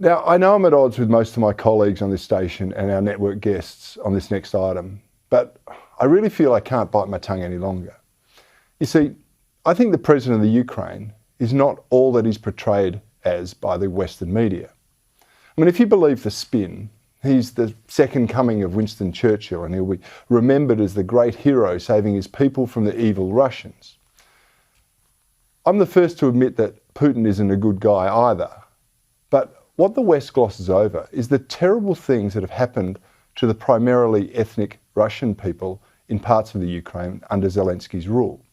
Now, I know I'm at odds with most of my colleagues on this station and our network guests on this next item, but I really feel I can't bite my tongue any longer. You see, I think the president of the Ukraine is not all that he's portrayed as by the Western media. I mean, if you believe the spin, he's the second coming of Winston Churchill and he'll be remembered as the great hero saving his people from the evil Russians. I'm the first to admit that Putin isn't a good guy either, but what the West glosses over is the terrible things that have happened to the primarily ethnic Russian people in parts of the Ukraine under Zelensky's rule.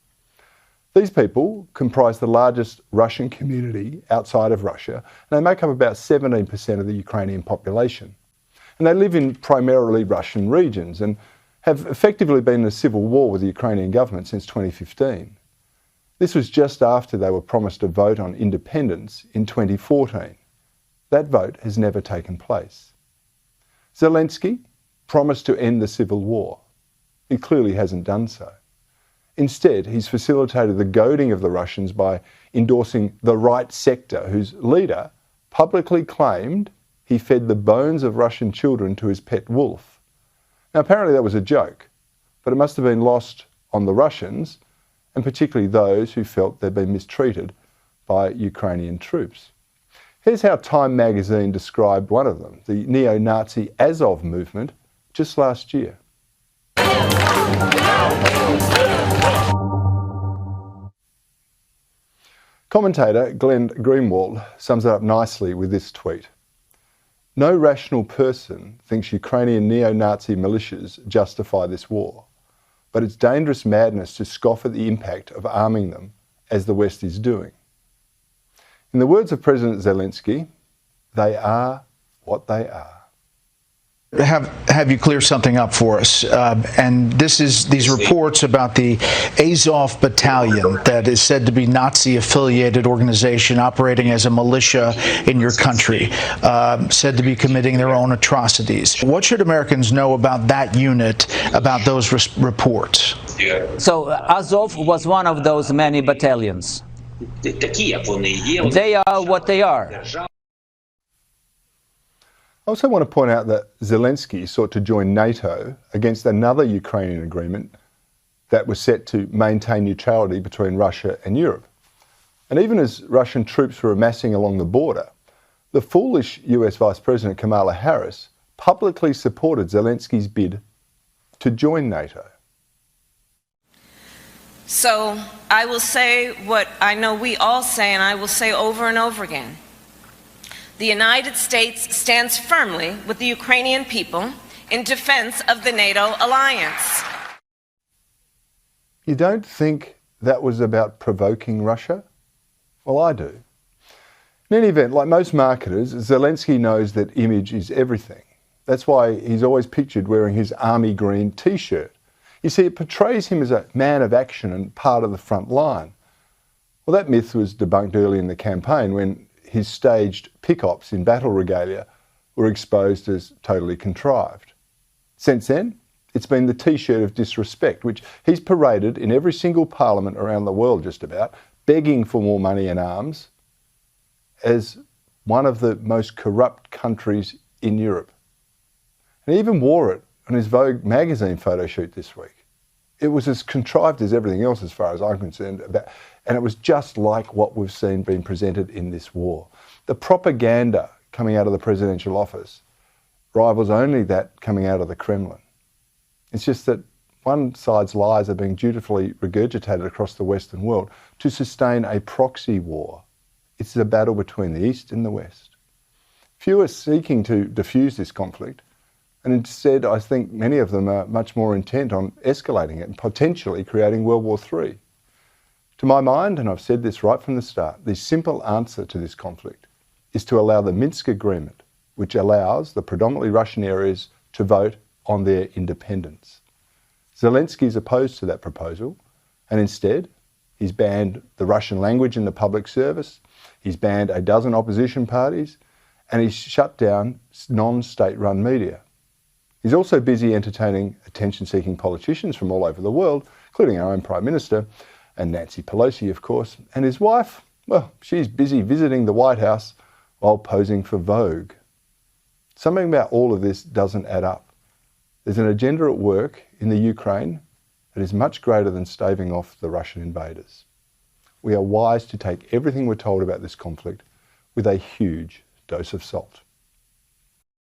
These people comprise the largest Russian community outside of Russia, and they make up about 17% of the Ukrainian population. And they live in primarily Russian regions and have effectively been in a civil war with the Ukrainian government since 2015. This was just after they were promised a vote on independence in 2014. That vote has never taken place. Zelensky promised to end the civil war. He clearly hasn't done so. Instead, he's facilitated the goading of the Russians by endorsing the right sector, whose leader publicly claimed he fed the bones of Russian children to his pet wolf. Now, apparently that was a joke, but it must have been lost on the Russians, and particularly those who felt they'd been mistreated by Ukrainian troops. Here's how Time magazine described one of them, the neo-Nazi Azov movement, just last year. Commentator Glenn Greenwald sums it up nicely with this tweet. No rational person thinks Ukrainian neo-Nazi militias justify this war, but it's dangerous madness to scoff at the impact of arming them, as the West is doing. In the words of President Zelensky, they are what they are. Have you clear something up for us? And this is these reports about the Azov Battalion that is said to be Nazi-affiliated organization operating as a militia in your country, said to be committing their own atrocities. What should Americans know about that unit, about those reports? So Azov was one of those many battalions. They are what they are. I also want to point out that Zelensky sought to join NATO against another Ukrainian agreement that was set to maintain neutrality between Russia and Europe. And even as Russian troops were amassing along the border, the foolish US Vice President Kamala Harris publicly supported Zelensky's bid to join NATO. So I will say what I know we all say, and I will say over and over again. The United States stands firmly with the Ukrainian people in defense of the NATO alliance. You don't think that was about provoking Russia? Well, I do. In any event, like most marketers, Zelensky knows that image is everything. That's why he's always pictured wearing his army green t-shirt. You see, it portrays him as a man of action and part of the front line. Well, that myth was debunked early in the campaign when his staged pick-ops in battle regalia were exposed as totally contrived. Since then, it's been the t-shirt of disrespect, which he's paraded in every single parliament around the world just about, begging for more money and arms, as one of the most corrupt countries in Europe. And he even wore it on his Vogue magazine photo shoot this week. It was as contrived as everything else as far as I'm concerned, and it was just like what we've seen being presented in this war. The propaganda coming out of the presidential office rivals only that coming out of the Kremlin. It's just that one side's lies are being dutifully regurgitated across the Western world to sustain a proxy war. It's a battle between the East and the West. Few are seeking to diffuse this conflict, and instead I think many of them are much more intent on escalating it and potentially creating World War III. To my mind, and I've said this right from the start, the simple answer to this conflict is to allow the Minsk Agreement, which allows the predominantly Russian areas to vote on their independence. Zelensky is opposed to that proposal, and instead he's banned the Russian language in the public service, he's banned a dozen opposition parties, and he's shut down non-state-run media. He's also busy entertaining attention-seeking politicians from all over the world, including our own Prime Minister, and Nancy Pelosi, of course, and his wife, well, she's busy visiting the White House while posing for Vogue. Something about all of this doesn't add up. There's an agenda at work in the Ukraine that is much greater than staving off the Russian invaders. We are wise to take everything we're told about this conflict with a huge dose of salt.